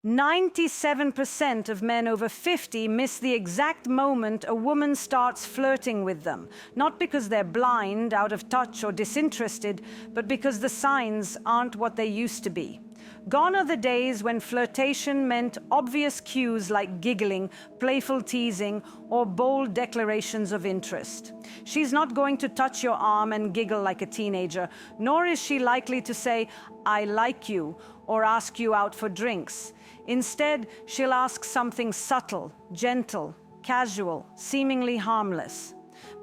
97% of men over 50 miss the exact moment a woman starts flirting with them, not because they're blind, out of touch, or disinterested, but because the signs aren't what they used to be. Gone are the days when flirtation meant obvious cues like giggling, playful teasing, or bold declarations of interest. She's not going to touch your arm and giggle like a teenager, nor is she likely to say, "I like you," or ask you out for drinks. Instead, she'll ask something subtle, gentle, casual, seemingly harmless.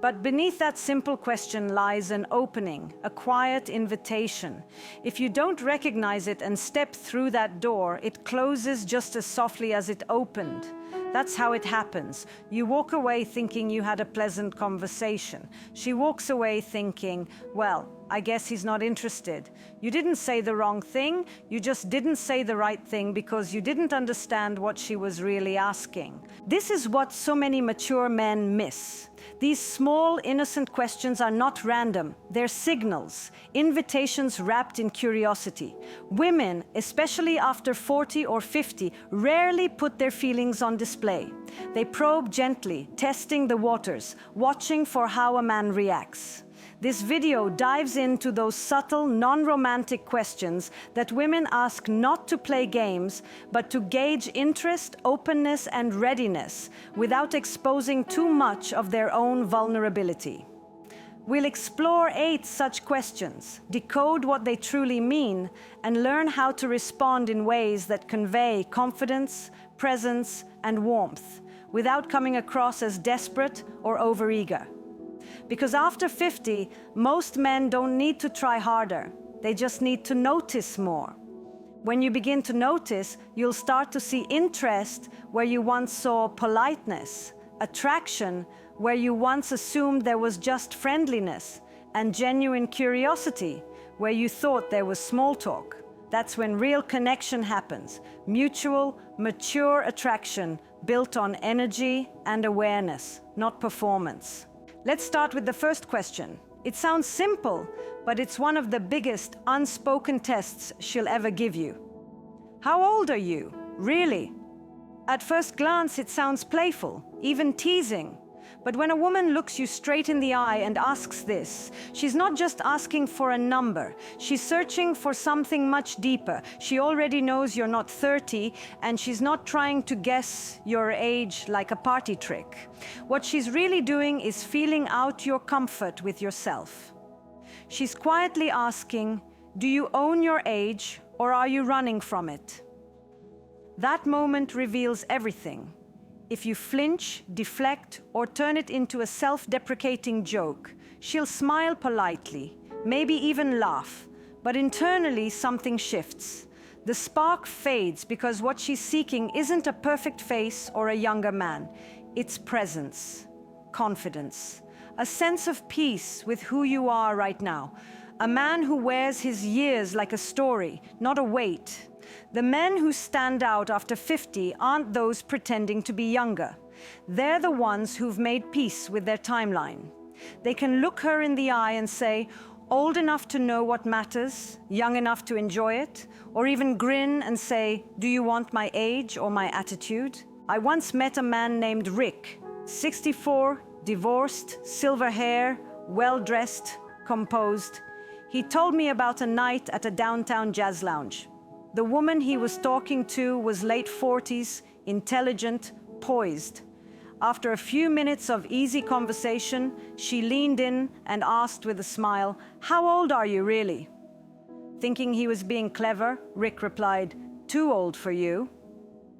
But beneath that simple question lies an opening, a quiet invitation. If you don't recognize it and step through that door, it closes just as softly as it opened. That's how it happens. You walk away thinking you had a pleasant conversation. She walks away thinking, well, I guess he's not interested. You didn't say the wrong thing, you just didn't say the right thing because you didn't understand what she was really asking. This is what so many mature men miss. These small, innocent questions are not random. They're signals, invitations wrapped in curiosity. Women, especially after 40 or 50, rarely put their feelings on display. They probe gently, testing the waters, watching for how a man reacts. This video dives into those subtle, non-romantic questions that women ask not to play games, but to gauge interest, openness, and readiness without exposing too much of their own vulnerability. We'll explore 8 such questions, decode what they truly mean, and learn how to respond in ways that convey confidence, presence, and warmth, without coming across as desperate or overeager. Because after 50, most men don't need to try harder. They just need to notice more. When you begin to notice, you'll start to see interest where you once saw politeness, attraction where you once assumed there was just friendliness, and genuine curiosity where you thought there was small talk. That's when real connection happens. Mutual, mature attraction built on energy and awareness, not performance. Let's start with the first question. It sounds simple, but it's one of the biggest unspoken tests she'll ever give you. How old are you? Really? At first glance, it sounds playful, even teasing. But when a woman looks you straight in the eye and asks this, she's not just asking for a number. She's searching for something much deeper. She already knows you're not 30, and she's not trying to guess your age like a party trick. What she's really doing is feeling out your comfort with yourself. She's quietly asking, do you own your age, or are you running from it? That moment reveals everything. If you flinch, deflect, or turn it into a self-deprecating joke, she'll smile politely, maybe even laugh, but internally something shifts. The spark fades because what she's seeking isn't a perfect face or a younger man. It's presence, confidence, a sense of peace with who you are right now. A man who wears his years like a story, not a weight. The men who stand out after 50 aren't those pretending to be younger. They're the ones who've made peace with their timeline. They can look her in the eye and say, old enough to know what matters, young enough to enjoy it, or even grin and say, do you want my age or my attitude? I once met a man named Rick, 64, divorced, silver hair, well-dressed, composed. He told me about a night at a downtown jazz lounge. The woman he was talking to was late 40s, intelligent, poised. After a few minutes of easy conversation, she leaned in and asked with a smile, how old are you really? Thinking he was being clever, Rick replied, too old for you.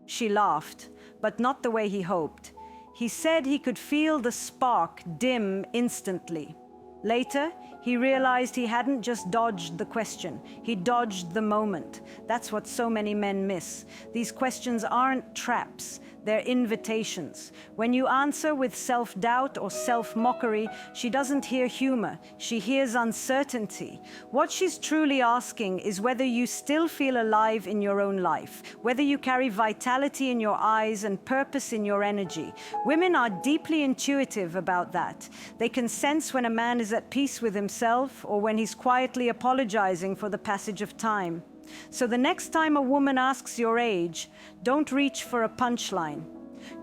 She laughed, but not the way he hoped. He said he could feel the spark dim instantly. Later, he realized he hadn't just dodged the question, he dodged the moment. That's what so many men miss. These questions aren't traps, they're invitations. When you answer with self-doubt or self-mockery, she doesn't hear humor, she hears uncertainty. What she's truly asking is whether you still feel alive in your own life, whether you carry vitality in your eyes and purpose in your energy. Women are deeply intuitive about that. They can sense when a man is at peace with himself or when he's quietly apologizing for the passage of time. So the next time a woman asks your age, don't reach for a punchline.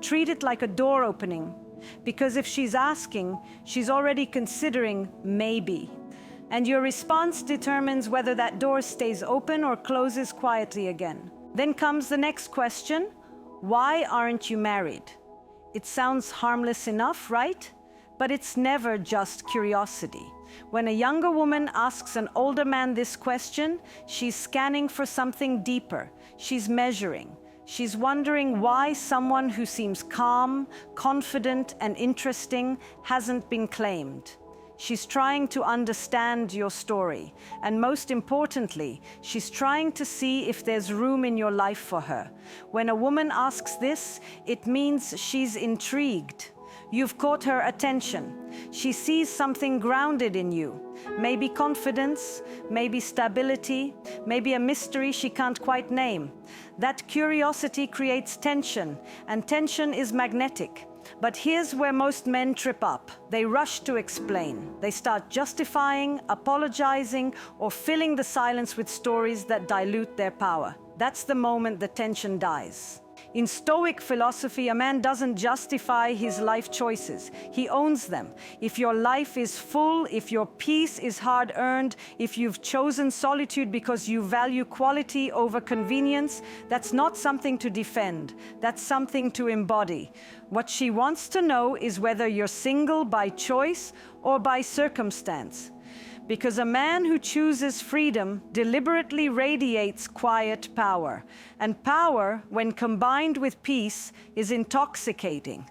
Treat it like a door opening, because if she's asking, she's already considering maybe. And your response determines whether that door stays open or closes quietly again. Then comes the next question: why aren't you married? It sounds harmless enough, right? But it's never just curiosity. When a younger woman asks an older man this question, she's scanning for something deeper. She's measuring. She's wondering why someone who seems calm, confident, and interesting hasn't been claimed. She's trying to understand your story, and most importantly, she's trying to see if there's room in your life for her. When a woman asks this, it means she's intrigued. You've caught her attention. She sees something grounded in you. Maybe confidence, maybe stability, maybe a mystery she can't quite name. That curiosity creates tension, and tension is magnetic. But here's where most men trip up. They rush to explain. They start justifying, apologizing, or filling the silence with stories that dilute their power. That's the moment the tension dies. In Stoic philosophy, a man doesn't justify his life choices. He owns them. If your life is full, if your peace is hard-earned, if you've chosen solitude because you value quality over convenience, that's not something to defend. That's something to embody. What she wants to know is whether you're single by choice or by circumstance. Because a man who chooses freedom deliberately radiates quiet power. And power, when combined with peace, is intoxicating.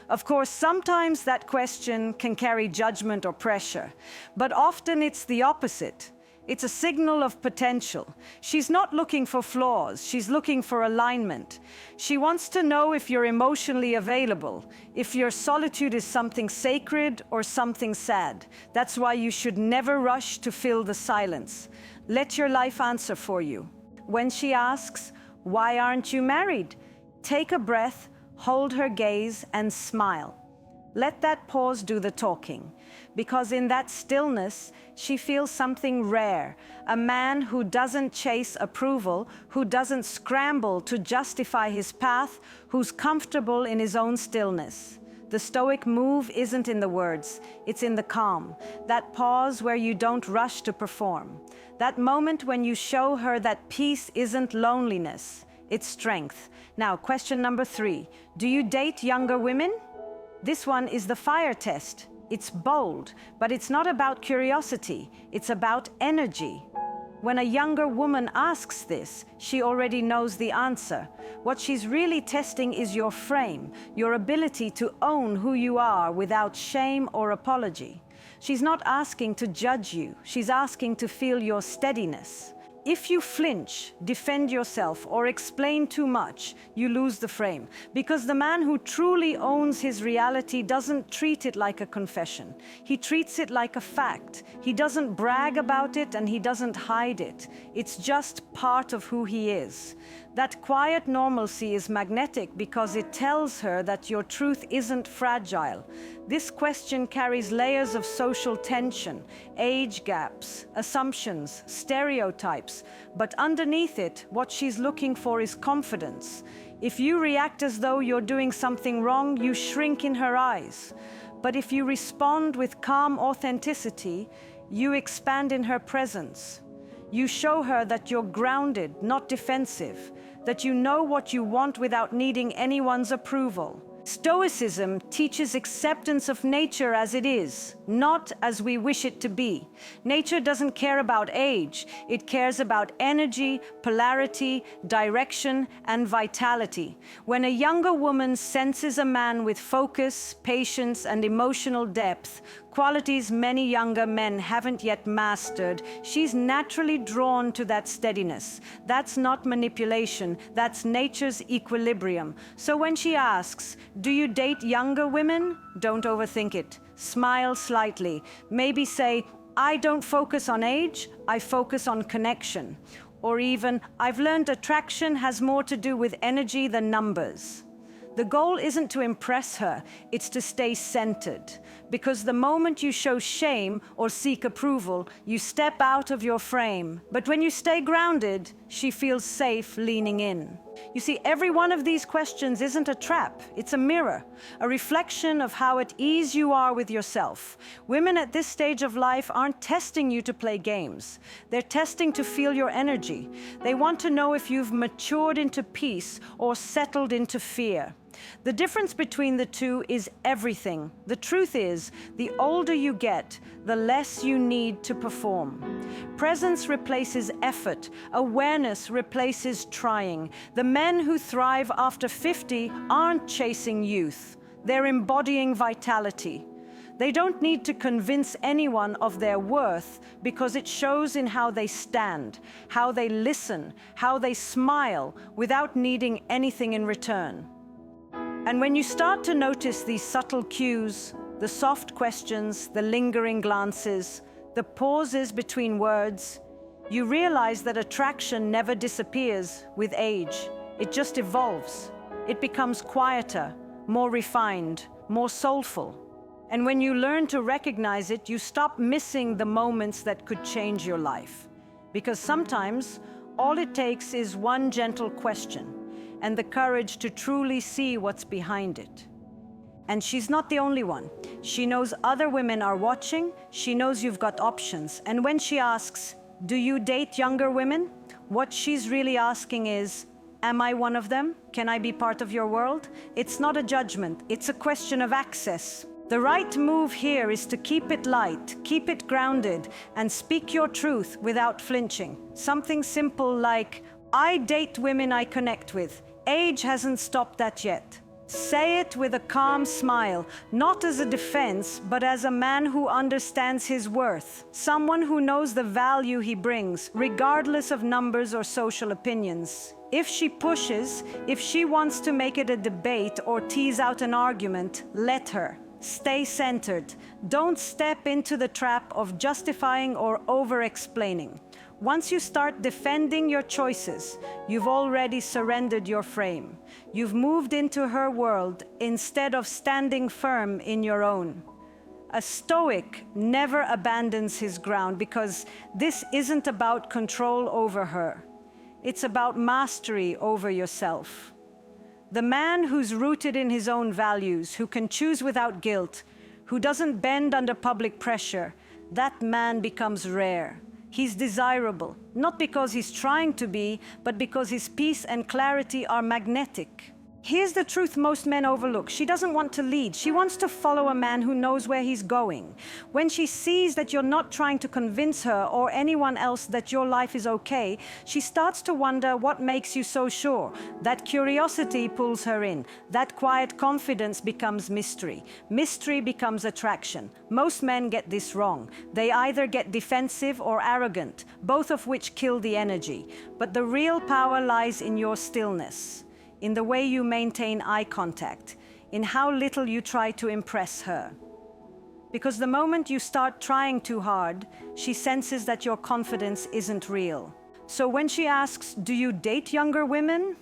Of course, sometimes that question can carry judgment or pressure, but often it's the opposite. It's a signal of potential. She's not looking for flaws, she's looking for alignment. She wants to know if you're emotionally available, if your solitude is something sacred or something sad. That's why you should never rush to fill the silence. Let your life answer for you. When she asks, "Why aren't you married?" take a breath, hold her gaze, and smile. Let that pause do the talking, because in that stillness, she feels something rare, a man who doesn't chase approval, who doesn't scramble to justify his path, who's comfortable in his own stillness. The Stoic move isn't in the words, it's in the calm, that pause where you don't rush to perform, that moment when you show her that peace isn't loneliness, it's strength. Now, question number 3, do you date younger women? This one is the fire test. It's bold, but it's not about curiosity. It's about energy. When a younger woman asks this, she already knows the answer. What she's really testing is your frame, your ability to own who you are without shame or apology. She's not asking to judge you. She's asking to feel your steadiness. If you flinch, defend yourself, or explain too much, you lose the frame. Because the man who truly owns his reality doesn't treat it like a confession. He treats it like a fact. He doesn't brag about it and he doesn't hide it. It's just part of who he is. That quiet normalcy is magnetic because it tells her that your truth isn't fragile. This question carries layers of social tension, age gaps, assumptions, stereotypes, but underneath it, what she's looking for is confidence. If you react as though you're doing something wrong, you shrink in her eyes. But if you respond with calm authenticity, you expand in her presence. You show her that you're grounded, not defensive, that you know what you want without needing anyone's approval. Stoicism teaches acceptance of nature as it is, not as we wish it to be. Nature doesn't care about age. It cares about energy, polarity, direction, and vitality. When a younger woman senses a man with focus, patience, and emotional depth, qualities many younger men haven't yet mastered, she's naturally drawn to that steadiness. That's not manipulation, that's nature's equilibrium. So when she asks, "Do you date younger women?" don't overthink it. Smile slightly. Maybe say, "I don't focus on age, I focus on connection." Or even, "I've learned attraction has more to do with energy than numbers." The goal isn't to impress her, it's to stay centered. Because the moment you show shame or seek approval, you step out of your frame. But when you stay grounded, she feels safe leaning in. You see, every one of these questions isn't a trap, it's a mirror, a reflection of how at ease you are with yourself. Women at this stage of life aren't testing you to play games. They're testing to feel your energy. They want to know if you've matured into peace or settled into fear. The difference between the two is everything. The truth is, the older you get, the less you need to perform. Presence replaces effort. Awareness replaces trying. The men who thrive after 50 aren't chasing youth. They're embodying vitality. They don't need to convince anyone of their worth because it shows in how they stand, how they listen, how they smile without needing anything in return. And when you start to notice these subtle cues, the soft questions, the lingering glances, the pauses between words, you realize that attraction never disappears with age. It just evolves. It becomes quieter, more refined, more soulful. And when you learn to recognize it, you stop missing the moments that could change your life. Because sometimes all it takes is one gentle question and the courage to truly see what's behind it. And she's not the only one. She knows other women are watching. She knows you've got options. And when she asks, "Do you date younger women?" what she's really asking is, "Am I one of them? Can I be part of your world?" It's not a judgment. It's a question of access. The right move here is to keep it light, keep it grounded, and speak your truth without flinching. Something simple like, "I date women I connect with. Age hasn't stopped that yet." Say it with a calm smile, not as a defense, but as a man who understands his worth. Someone who knows the value he brings, regardless of numbers or social opinions. If she pushes, if she wants to make it a debate or tease out an argument, let her. Stay centered. Don't step into the trap of justifying or over-explaining. Once you start defending your choices, you've already surrendered your frame. You've moved into her world instead of standing firm in your own. A stoic never abandons his ground because this isn't about control over her. It's about mastery over yourself. The man who's rooted in his own values, who can choose without guilt, who doesn't bend under public pressure, that man becomes rare. He's desirable, not because he's trying to be, but because his peace and clarity are magnetic. Here's the truth most men overlook. She doesn't want to lead. She wants to follow a man who knows where he's going. When she sees that you're not trying to convince her or anyone else that your life is okay, she starts to wonder what makes you so sure. That curiosity pulls her in. That quiet confidence becomes mystery. Mystery becomes attraction. Most men get this wrong. They either get defensive or arrogant, both of which kill the energy. But the real power lies in your stillness, in the way you maintain eye contact, in how little you try to impress her. Because the moment you start trying too hard, she senses that your confidence isn't real. So when she asks, "Do you date younger women?"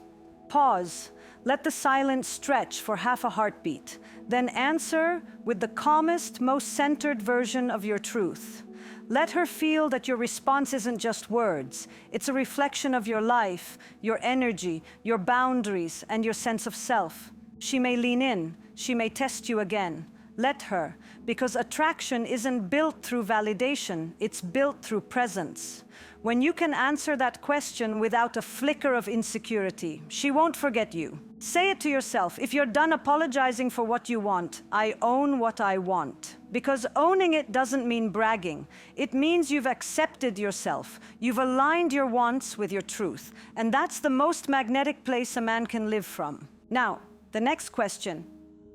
pause, let the silence stretch for half a heartbeat, then answer with the calmest, most centered version of your truth. Let her feel that your response isn't just words. It's a reflection of your life, your energy, your boundaries, and your sense of self. She may lean in. She may test you again. Let her, because attraction isn't built through validation. It's built through presence. When you can answer that question without a flicker of insecurity, she won't forget you. Say it to yourself. If you're done apologizing for what you want, I own what I want. Because owning it doesn't mean bragging. It means you've accepted yourself. You've aligned your wants with your truth. And that's the most magnetic place a man can live from. Now, the next question.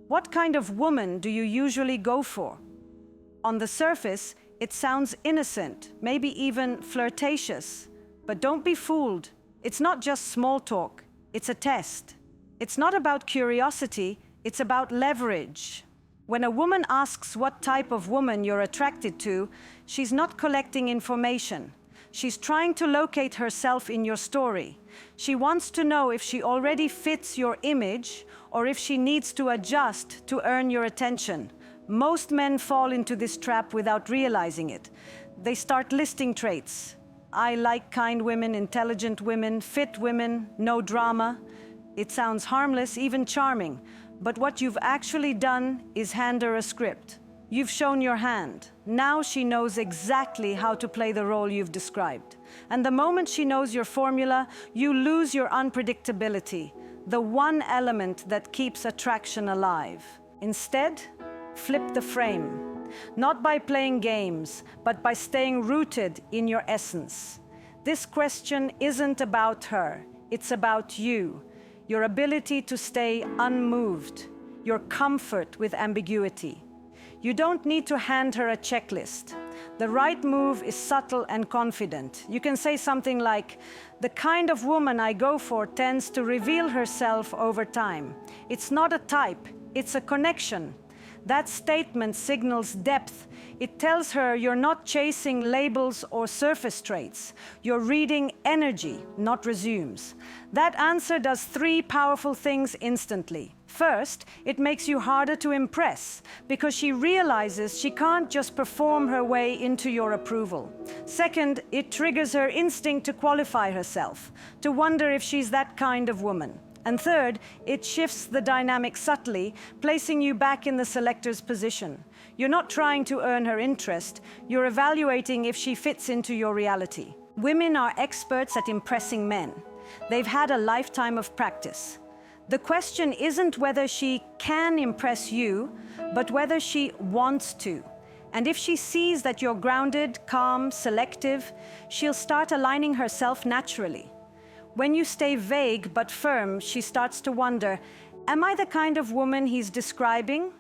What kind of woman do you usually go for? On the surface, it sounds innocent, maybe even flirtatious. But don't be fooled. It's not just small talk. It's a test. It's not about curiosity. It's about leverage. When a woman asks what type of woman you're attracted to, she's not collecting information. She's trying to locate herself in your story. She wants to know if she already fits your image or if she needs to adjust to earn your attention. Most men fall into this trap without realizing it. They start listing traits. I like kind women, intelligent women, fit women, no drama. It sounds harmless, even charming. But what you've actually done is hand her a script. You've shown your hand. Now she knows exactly how to play the role you've described. And the moment she knows your formula, you lose your unpredictability, the one element that keeps attraction alive. Instead, flip the frame. Not by playing games, but by staying rooted in your essence. This question isn't about her, it's about you. Your ability to stay unmoved, your comfort with ambiguity. You don't need to hand her a checklist. The right move is subtle and confident. You can say something like, "The kind of woman I go for tends to reveal herself over time. It's not a type, it's a connection." That statement signals depth. It tells her you're not chasing labels or surface traits. You're reading energy, not resumes. That answer does 3 powerful things instantly. First, it makes you harder to impress because she realizes she can't just perform her way into your approval. Second, it triggers her instinct to qualify herself, to wonder if she's that kind of woman. And third, it shifts the dynamic subtly, placing you back in the selector's position. You're not trying to earn her interest, you're evaluating if she fits into your reality. Women are experts at impressing men. They've had a lifetime of practice. The question isn't whether she can impress you, but whether she wants to. And if she sees that you're grounded, calm, selective, she'll start aligning herself naturally. When you stay vague but firm, she starts to wonder, am I the kind of woman he's describing?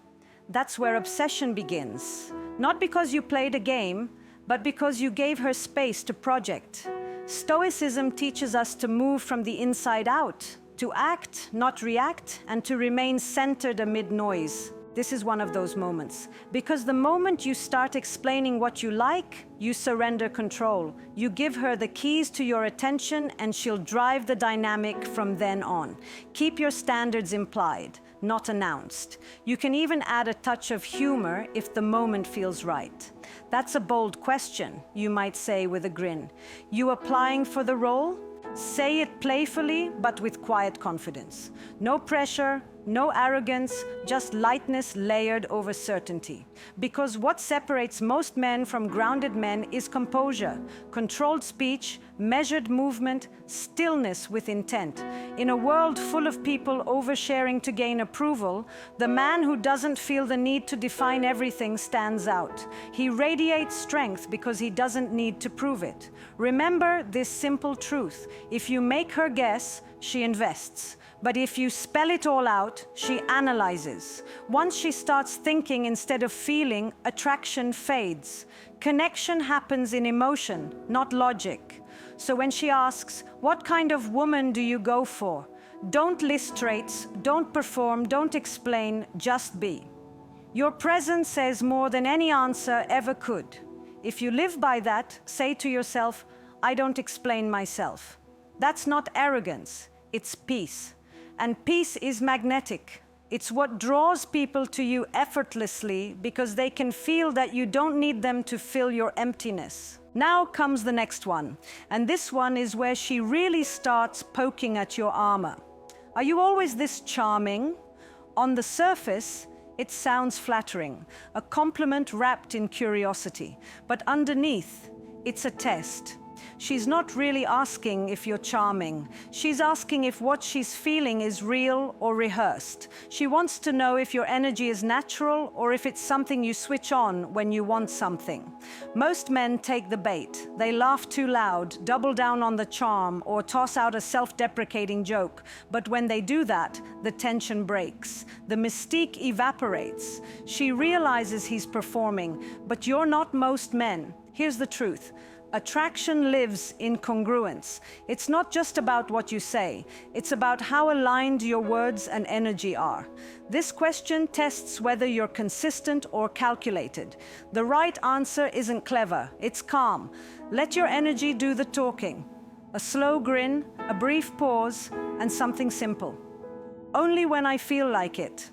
That's where obsession begins. Not because you played a game, but because you gave her space to project. Stoicism teaches us to move from the inside out, to act, not react, and to remain centered amid noise. This is one of those moments. Because the moment you start explaining what you like, you surrender control. You give her the keys to your attention and she'll drive the dynamic from then on. Keep your standards implied, not announced. You can even add a touch of humor if the moment feels right. That's a bold question, you might say with a grin. You applying for the role? Say it playfully, but with quiet confidence. No pressure, no arrogance, just lightness layered over certainty. Because what separates most men from grounded men is composure, controlled speech, measured movement, stillness with intent. In a world full of people oversharing to gain approval, the man who doesn't feel the need to define everything stands out. He radiates strength because he doesn't need to prove it. Remember this simple truth. If you make her guess, she invests. But if you spell it all out, she analyzes. Once she starts thinking instead of feeling, attraction fades. Connection happens in emotion, not logic. So when she asks, what kind of woman do you go for? Don't list traits, don't perform, don't explain, just be. Your presence says more than any answer ever could. If you live by that, say to yourself, I don't explain myself. That's not arrogance, it's peace. And peace is magnetic. It's what draws people to you effortlessly because they can feel that you don't need them to fill your emptiness. Now comes the next one, and this one is where she really starts poking at your armor. Are you always this charming? On the surface, it sounds flattering, a compliment wrapped in curiosity, but underneath, it's a test. She's not really asking if you're charming. She's asking if what she's feeling is real or rehearsed. She wants to know if your energy is natural or if it's something you switch on when you want something. Most men take the bait. They laugh too loud, double down on the charm, or toss out a self-deprecating joke. But when they do that, the tension breaks. The mystique evaporates. She realizes he's performing, but you're not most men. Here's the truth. Attraction lives in congruence. It's not just about what you say, it's about how aligned your words and energy are. This question tests whether you're consistent or calculated. The right answer isn't clever, it's calm. Let your energy do the talking. A slow grin, a brief pause, and something simple. Only when I feel like it.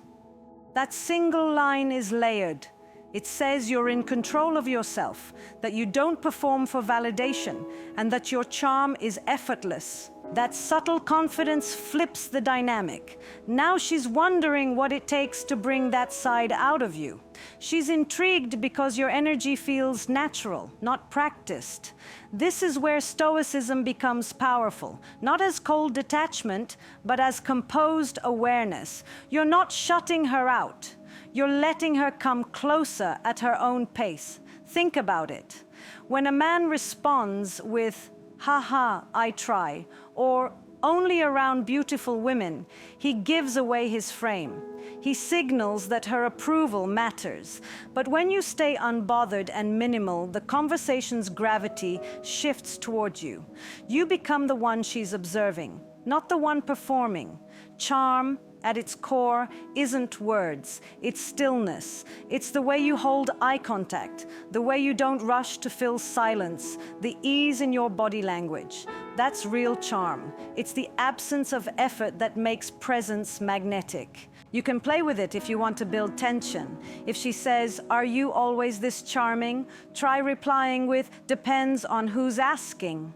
That single line is layered. It says you're in control of yourself, that you don't perform for validation, and that your charm is effortless. That subtle confidence flips the dynamic. Now she's wondering what it takes to bring that side out of you. She's intrigued because your energy feels natural, not practiced. This is where stoicism becomes powerful, not as cold detachment, but as composed awareness. You're not shutting her out. You're letting her come closer at her own pace. Think about it. When a man responds with, "Haha, I try," or "only around beautiful women," he gives away his frame. He signals that her approval matters. But when you stay unbothered and minimal, the conversation's gravity shifts toward you. You become the one she's observing, not the one performing. Charm, at its core, isn't words, it's stillness. It's the way you hold eye contact, the way you don't rush to fill silence, the ease in your body language. That's real charm. It's the absence of effort that makes presence magnetic. You can play with it if you want to build tension. If she says, "Are you always this charming?" try replying with, "Depends on who's asking."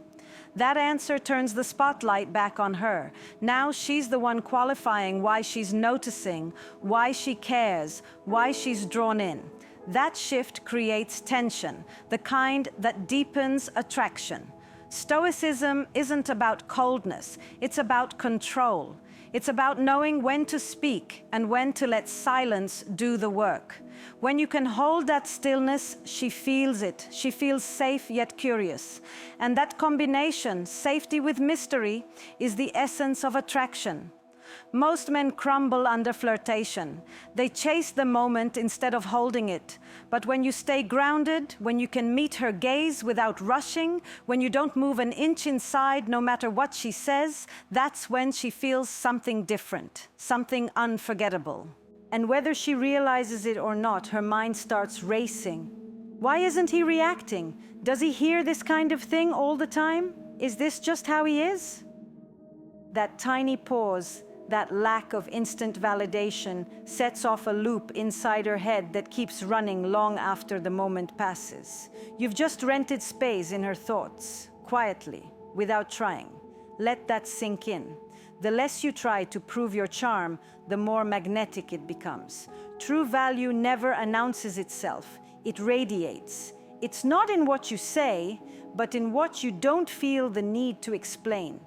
That answer turns the spotlight back on her. Now she's the one qualifying why she's noticing, why she cares, why she's drawn in. That shift creates tension, the kind that deepens attraction. Stoicism isn't about coldness, it's about control. It's about knowing when to speak and when to let silence do the work. When you can hold that stillness, she feels it. She feels safe yet curious. And that combination, safety with mystery, is the essence of attraction. Most men crumble under flirtation. They chase the moment instead of holding it. But when you stay grounded, when you can meet her gaze without rushing, when you don't move an inch inside no matter what she says, that's when she feels something different, something unforgettable. And whether she realizes it or not, her mind starts racing. Why isn't he reacting? Does he hear this kind of thing all the time? Is this just how he is? That tiny pause, that lack of instant validation, sets off a loop inside her head that keeps running long after the moment passes. You've just rented space in her thoughts, quietly, without trying. Let that sink in. The less you try to prove your charm, the more magnetic it becomes. True value never announces itself. It radiates. It's not in what you say, but in what you don't feel the need to explain.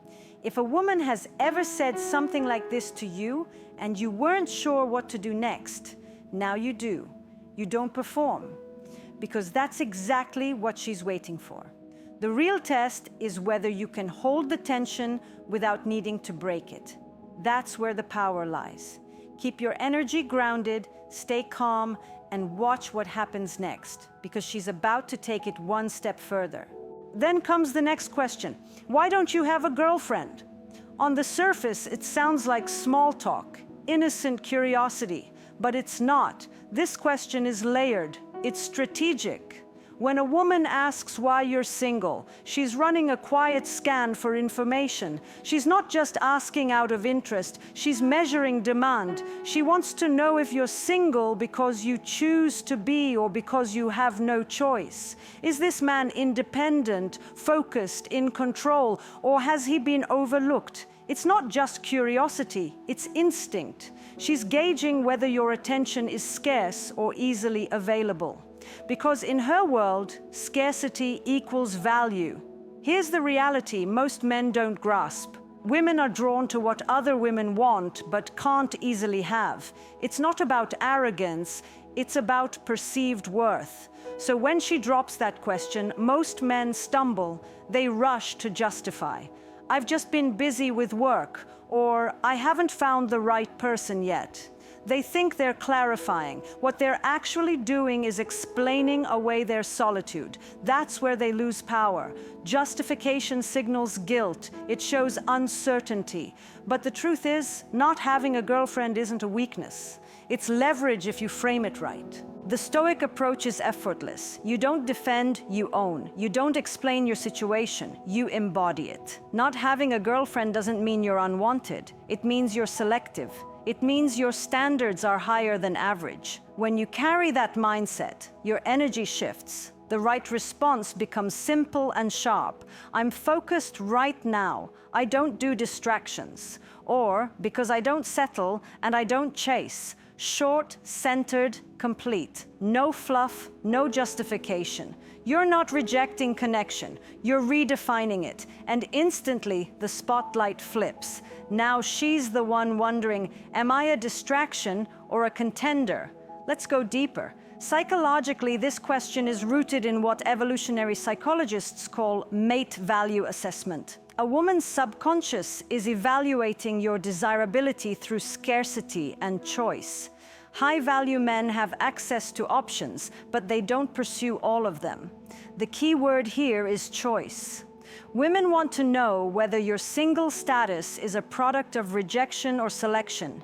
If a woman has ever said something like this to you and you weren't sure what to do next, now you do. You don't perform, because that's exactly what she's waiting for. The real test is whether you can hold the tension without needing to break it. That's where the power lies. Keep your energy grounded, stay calm, and watch what happens next, because she's about to take it one step further. Then comes the next question. Why don't you have a girlfriend? On the surface, it sounds like small talk, innocent curiosity, but it's not. This question is layered. It's strategic. When a woman asks why you're single, she's running a quiet scan for information. She's not just asking out of interest, she's measuring demand. She wants to know if you're single because you choose to be or because you have no choice. Is this man independent, focused, in control, or has he been overlooked? It's not just curiosity, it's instinct. She's gauging whether your attention is scarce or easily available. Because in her world, scarcity equals value. Here's the reality most men don't grasp. Women are drawn to what other women want but can't easily have. It's not about arrogance, it's about perceived worth. So when she drops that question, most men stumble. They rush to justify. "I've just been busy with work," or "I haven't found the right person yet." They think they're clarifying. What they're actually doing is explaining away their solitude. That's where they lose power. Justification signals guilt. It shows uncertainty. But the truth is, not having a girlfriend isn't a weakness. It's leverage if you frame it right. The Stoic approach is effortless. You don't defend, you own. You don't explain your situation, you embody it. Not having a girlfriend doesn't mean you're unwanted. It means you're selective. It means your standards are higher than average. When you carry that mindset, your energy shifts. The right response becomes simple and sharp. I'm focused right now. I don't do distractions. Or, because I don't settle and I don't chase. Short, centered, complete. No fluff, no justification. You're not rejecting connection, you're redefining it. And instantly, the spotlight flips. Now she's the one wondering, am I a distraction or a contender? Let's go deeper. Psychologically, this question is rooted in what evolutionary psychologists call mate value assessment. A woman's subconscious is evaluating your desirability through scarcity and choice. High-value men have access to options, but they don't pursue all of them. The key word here is choice. Women want to know whether your single status is a product of rejection or selection.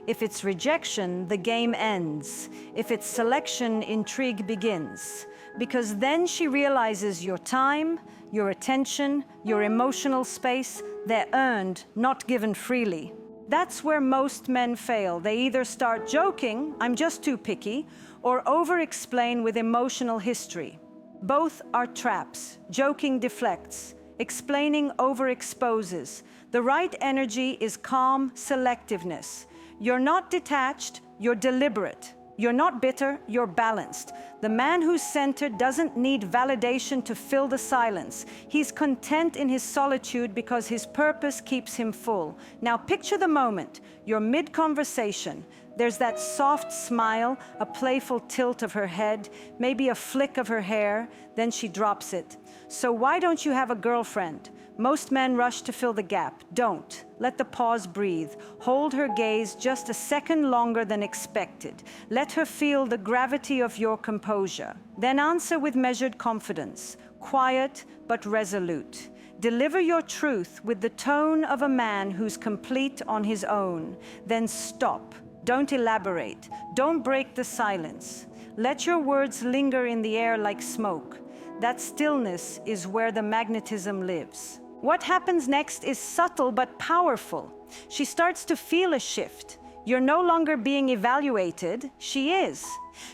If it's rejection, the game ends. If it's selection, intrigue begins. Because then she realizes your time, your attention, your emotional space, they're earned, not given freely. That's where most men fail. They either start joking, I'm just too picky, or over-explain with emotional history. Both are traps. Joking deflects. Explaining overexposes. The right energy is calm selectiveness. You're not detached, you're deliberate. You're not bitter, you're balanced. The man who's centered doesn't need validation to fill the silence. He's content in his solitude because his purpose keeps him full. Now picture the moment. You're mid-conversation. There's that soft smile, a playful tilt of her head, maybe a flick of her hair, then she drops it. So why don't you have a girlfriend? Most men rush to fill the gap. Don't. Let the pause breathe. Hold her gaze just a second longer than expected. Let her feel the gravity of your composure. Then answer with measured confidence, quiet but resolute. Deliver your truth with the tone of a man who's complete on his own. Then stop. Don't elaborate. Don't break the silence. Let your words linger in the air like smoke. That stillness is where the magnetism lives. What happens next is subtle but powerful. She starts to feel a shift. You're no longer being evaluated, she is.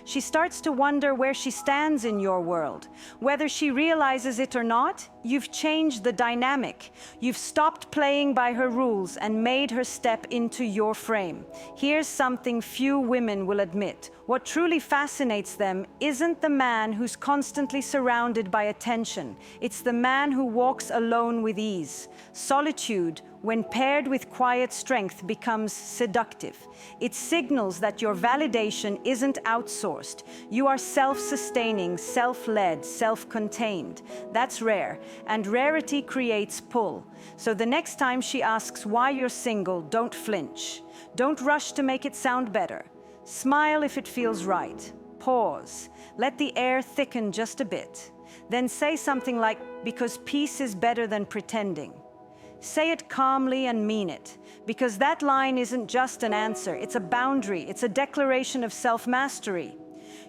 She starts to wonder where she stands in your world. Whether she realizes it or not, you've changed the dynamic. You've stopped playing by her rules and made her step into your frame. Here's something few women will admit. What truly fascinates them isn't the man who's constantly surrounded by attention. It's the man who walks alone with ease. Solitude, when paired with quiet strength, becomes seductive. It signals that your validation isn't outsourced. You are self-sustaining, self-led, self-contained. That's rare, and rarity creates pull. So the next time she asks why you're single, don't flinch. Don't rush to make it sound better. Smile if it feels right. Pause. Let the air thicken just a bit. Then say something like, because peace is better than pretending. Say it calmly and mean it, because that line isn't just an answer, it's a boundary, it's a declaration of self-mastery.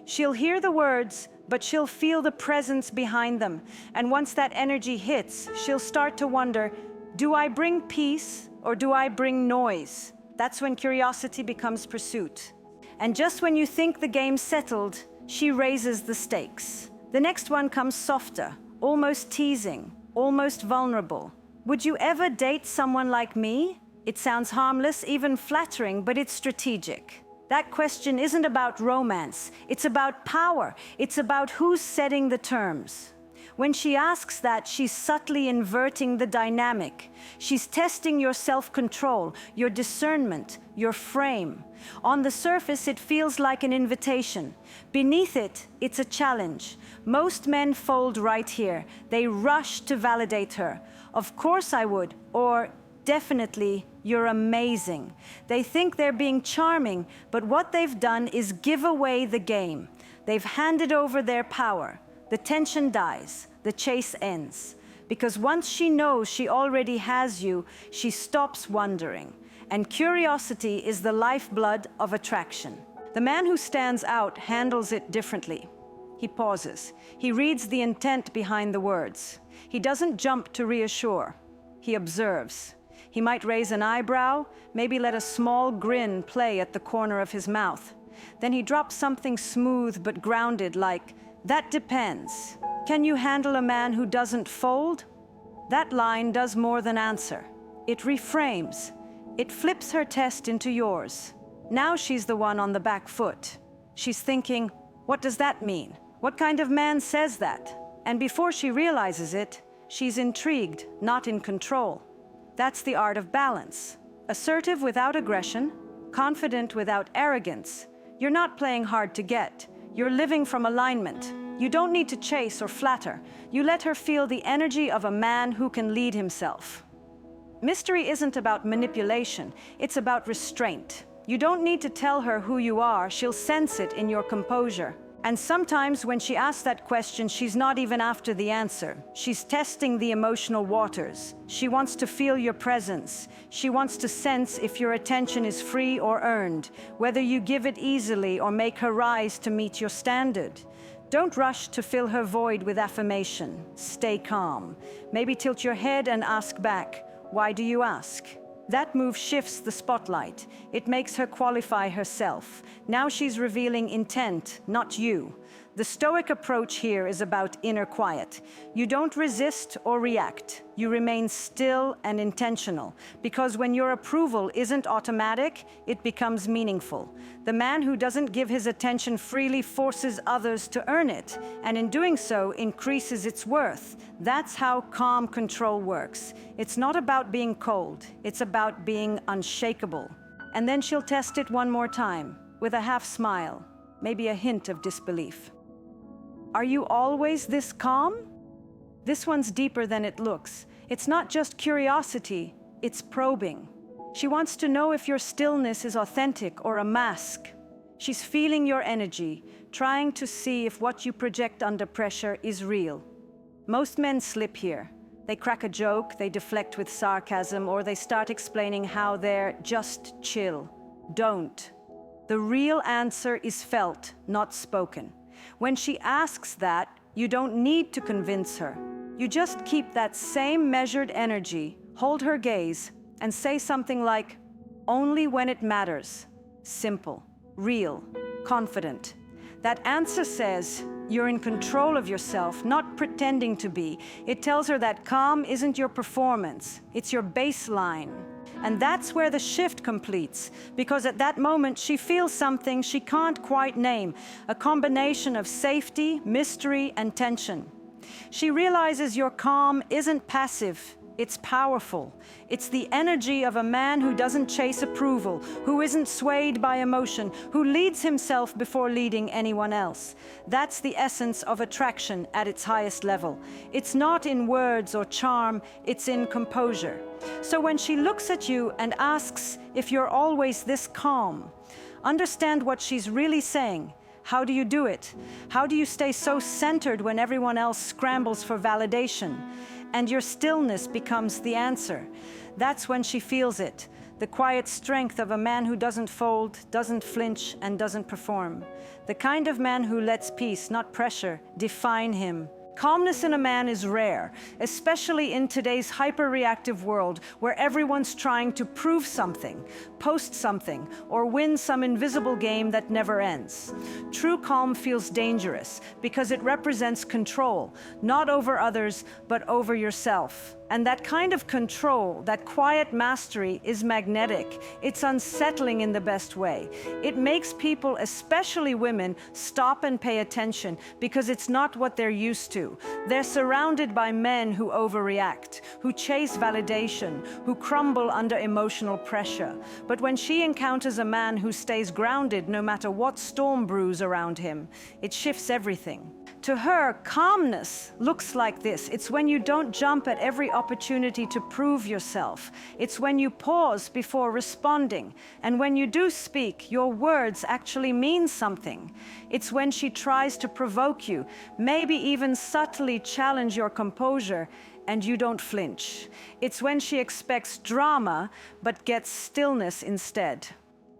She'll hear the words, but she'll feel the presence behind them. And once that energy hits, she'll start to wonder, do I bring peace or do I bring noise? That's when curiosity becomes pursuit. And just when you think the game's settled, she raises the stakes. The next one comes softer, almost teasing, almost vulnerable. Would you ever date someone like me? It sounds harmless, even flattering, but it's strategic. That question isn't about romance. It's about power. It's about who's setting the terms. When she asks that, she's subtly inverting the dynamic. She's testing your self-control, your discernment, your frame. On the surface, it feels like an invitation. Beneath it, it's a challenge. Most men fold right here. They rush to validate her. Of course I would, or definitely You're amazing. They think they're being charming, but what they've done is give away the game. They've handed over their power. The tension dies. The chase ends. Because once she knows she already has you, she stops wondering. And curiosity is the lifeblood of attraction. The man who stands out handles it differently. He pauses. He reads the intent behind the words. He doesn't jump to reassure. He observes. He might raise an eyebrow, maybe let a small grin play at the corner of his mouth. Then he drops something smooth but grounded like, "That depends. Can you handle a man who doesn't fold?" That line does more than answer. It reframes. It flips her test into yours. Now she's the one on the back foot. She's thinking, what does that mean? What kind of man says that? And before she realizes it, she's intrigued, not in control. That's the art of balance. Assertive without aggression, confident without arrogance. You're not playing hard to get. You're living from alignment. You don't need to chase or flatter. You let her feel the energy of a man who can lead himself. Mystery isn't about manipulation. It's about restraint. You don't need to tell her who you are. She'll sense it in your composure. And sometimes when she asks that question, she's not even after the answer. She's testing the emotional waters. She wants to feel your presence. She wants to sense if your attention is free or earned, whether you give it easily or make her rise to meet your standard. Don't rush to fill her void with affirmation. Stay calm. Maybe tilt your head and ask back, "Why do you ask?" That move shifts the spotlight. It makes her qualify herself. Now she's revealing intent, not you. The Stoic approach here is about inner quiet. You don't resist or react. You remain still and intentional, because when your approval isn't automatic, it becomes meaningful. The man who doesn't give his attention freely forces others to earn it, and in doing so, increases its worth. That's how calm control works. It's not about being cold. It's about being unshakable. And then she'll test it one more time, with a half smile, maybe a hint of disbelief. Are you always this calm? This one's deeper than it looks. It's not just curiosity, it's probing. She wants to know if your stillness is authentic or a mask. She's feeling your energy, trying to see if what you project under pressure is real. Most men slip here. They crack a joke, they deflect with sarcasm, or they start explaining how they're just chill. Don't. The real answer is felt, not spoken. When she asks that, you don't need to convince her. You just keep that same measured energy, hold her gaze, and say something like, "Only when it matters." Simple, real, confident. That answer says, you're in control of yourself, not pretending to be. It tells her that calm isn't your performance, it's your baseline. And that's where the shift completes, because at that moment she feels something she can't quite name, a combination of safety, mystery, and tension. She realizes your calm isn't passive, it's powerful. It's the energy of a man who doesn't chase approval, who isn't swayed by emotion, who leads himself before leading anyone else. That's the essence of attraction at its highest level. It's not in words or charm, it's in composure. So when she looks at you and asks if you're always this calm, understand what she's really saying. How do you do it? How do you stay so centered when everyone else scrambles for validation? And your stillness becomes the answer. That's when she feels it, the quiet strength of a man who doesn't fold, doesn't flinch, and doesn't perform. The kind of man who lets peace, not pressure, define him. Calmness in a man is rare, especially in today's hyper-reactive world where everyone's trying to prove something, post something, or win some invisible game that never ends. True calm feels dangerous because it represents control, not over others, but over yourself. And that kind of control, that quiet mastery, is magnetic. It's unsettling in the best way. It makes people, especially women, stop and pay attention because it's not what they're used to. They're surrounded by men who overreact, who chase validation, who crumble under emotional pressure. But when she encounters a man who stays grounded no matter what storm brews around him, it shifts everything. To her, calmness looks like this. It's when you don't jump at every opportunity to prove yourself. It's when you pause before responding. And when you do speak, your words actually mean something. It's when she tries to provoke you, maybe even subtly challenge your composure, and you don't flinch. It's when she expects drama, but gets stillness instead.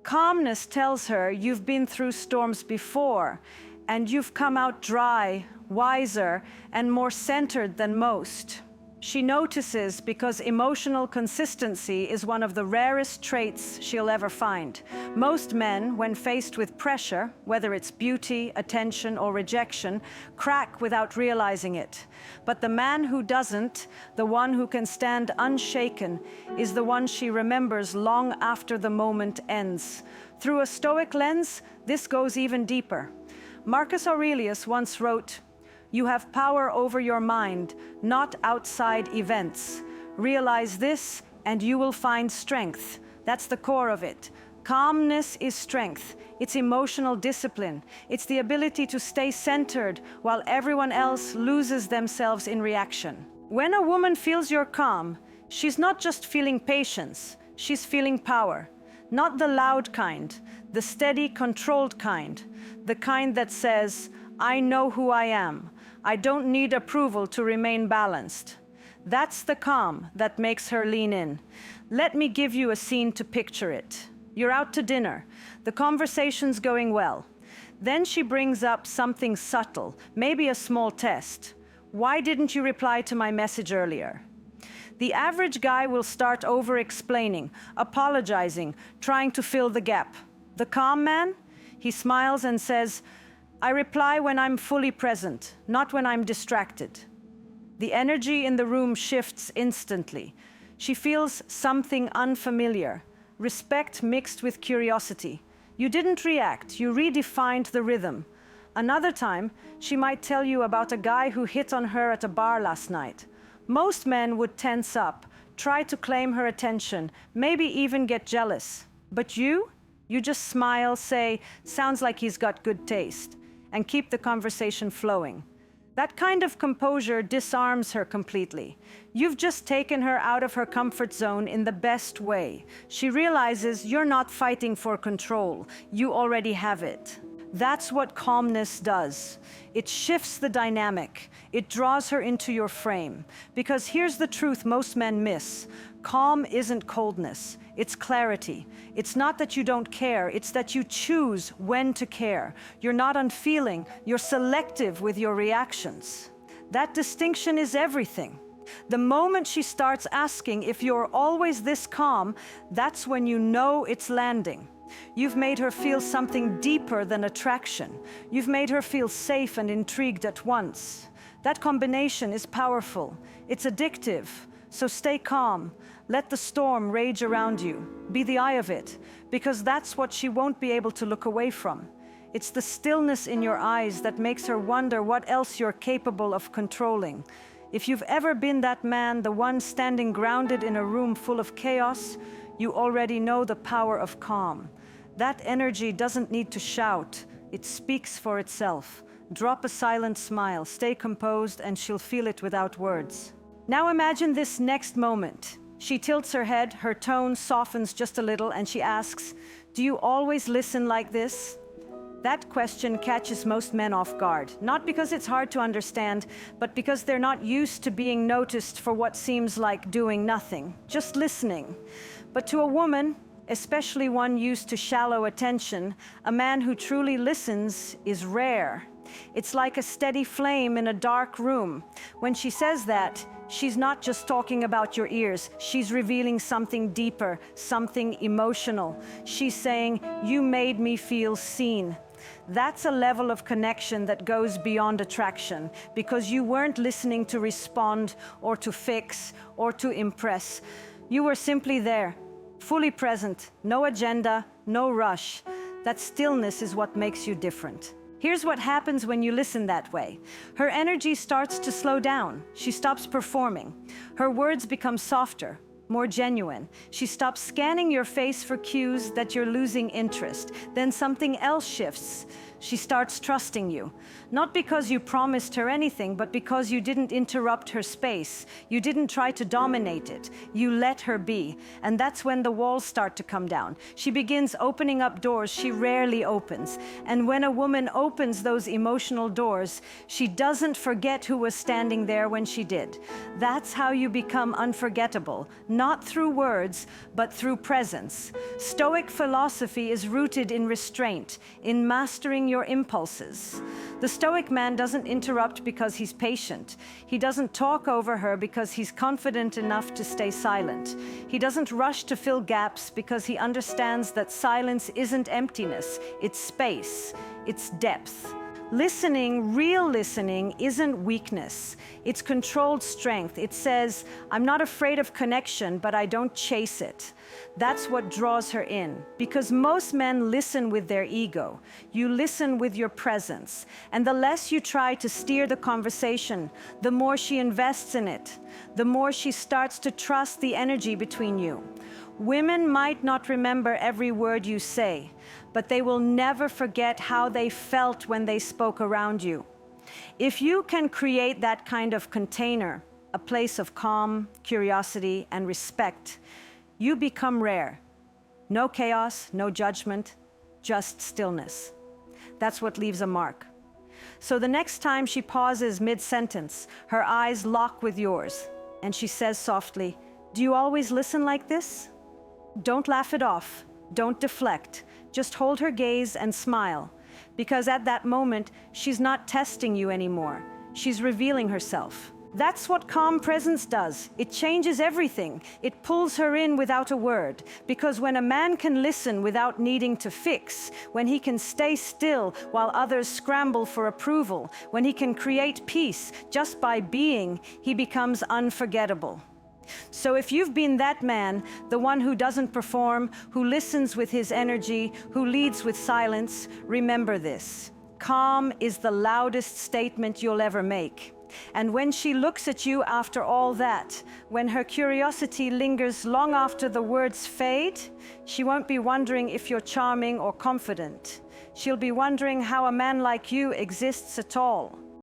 Calmness tells her you've been through storms before, and you've come out dry, wiser, and more centered than most. She notices because emotional consistency is one of the rarest traits she'll ever find. Most men, when faced with pressure, whether it's beauty, attention, or rejection, crack without realizing it. But the man who doesn't, the one who can stand unshaken, is the one she remembers long after the moment ends. Through a Stoic lens, this goes even deeper. Marcus Aurelius once wrote, "You have power over your mind, not outside events. Realize this, and you will find strength." That's the core of it. Calmness is strength. It's emotional discipline. It's the ability to stay centered while everyone else loses themselves in reaction. When a woman feels you're calm, she's not just feeling patience, she's feeling power. Not the loud kind, the steady, controlled kind. The kind that says, "I know who I am. I don't need approval to remain balanced." That's the calm that makes her lean in. Let me give you a scene to picture it. You're out to dinner. The conversation's going well. Then she brings up something subtle, maybe a small test. "Why didn't you reply to my message earlier?" The average guy will start over-explaining, apologizing, trying to fill the gap. The calm man? He smiles and says, "I reply when I'm fully present, not when I'm distracted." The energy in the room shifts instantly. She feels something unfamiliar, respect mixed with curiosity. You didn't react, you redefined the rhythm. Another time, she might tell you about a guy who hit on her at a bar last night. Most men would tense up, try to claim her attention, maybe even get jealous. But you just smile, say, "Sounds like he's got good taste," and keep the conversation flowing. That kind of composure disarms her completely. You've just taken her out of her comfort zone in the best way. She realizes you're not fighting for control. You already have it. That's what calmness does. It shifts the dynamic. It draws her into your frame. Because here's the truth most men miss. Calm isn't coldness. It's clarity. It's not that you don't care. It's that you choose when to care. You're not unfeeling. You're selective with your reactions. That distinction is everything. The moment she starts asking if you're always this calm, that's when you know it's landing. You've made her feel something deeper than attraction. You've made her feel safe and intrigued at once. That combination is powerful. It's addictive. So stay calm. Let the storm rage around you. Be the eye of it, because that's what she won't be able to look away from. It's the stillness in your eyes that makes her wonder what else you're capable of controlling. If you've ever been that man, the one standing grounded in a room full of chaos, you already know the power of calm. That energy doesn't need to shout. It speaks for itself. Drop a silent smile, stay composed, and she'll feel it without words. Now imagine this next moment. She tilts her head, her tone softens just a little, and she asks, "Do you always listen like this?" That question catches most men off guard, not because it's hard to understand, but because they're not used to being noticed for what seems like doing nothing, just listening. But to a woman, especially one used to shallow attention, a man who truly listens is rare. It's like a steady flame in a dark room. When she says that, she's not just talking about your ears. She's revealing something deeper, something emotional. She's saying, "You made me feel seen." That's a level of connection that goes beyond attraction, because you weren't listening to respond or to fix or to impress. You were simply there, fully present, no agenda, no rush. That stillness is what makes you different. Here's what happens when you listen that way. Her energy starts to slow down. She stops performing. Her words become softer, more genuine. She stops scanning your face for cues that you're losing interest. Then something else shifts. She starts trusting you. Not because you promised her anything, but because you didn't interrupt her space. You didn't try to dominate it. You let her be. And that's when the walls start to come down. She begins opening up doors she rarely opens. And when a woman opens those emotional doors, she doesn't forget who was standing there when she did. That's how you become unforgettable, not through words, but through presence. Stoic philosophy is rooted in restraint, in mastering your impulses. The Stoic man doesn't interrupt because he's patient. He doesn't talk over her because he's confident enough to stay silent. He doesn't rush to fill gaps because he understands that silence isn't emptiness, it's space, it's depth. Listening, real listening, isn't weakness. It's controlled strength. It says, I'm not afraid of connection, but I don't chase it. That's what draws her in, because most men listen with their ego. You listen with your presence. And the less you try to steer the conversation, the more she invests in it, the more she starts to trust the energy between you. Women might not remember every word you say, but they will never forget how they felt when they spoke around you. If you can create that kind of container, a place of calm, curiosity, and respect, you become rare. No chaos, no judgment, just stillness. That's what leaves a mark. So the next time she pauses mid-sentence, her eyes lock with yours, and she says softly, "Do you always listen like this?" Don't laugh it off. Don't deflect. Just hold her gaze and smile, because at that moment, she's not testing you anymore. She's revealing herself. That's what calm presence does. It changes everything. It pulls her in without a word, because when a man can listen without needing to fix, when he can stay still while others scramble for approval, when he can create peace just by being, he becomes unforgettable. So if you've been that man, the one who doesn't perform, who listens with his energy, who leads with silence, remember this. Calm is the loudest statement you'll ever make. And when she looks at you after all that, when her curiosity lingers long after the words fade, she won't be wondering if you're charming or confident. She'll be wondering how a man like you exists at all.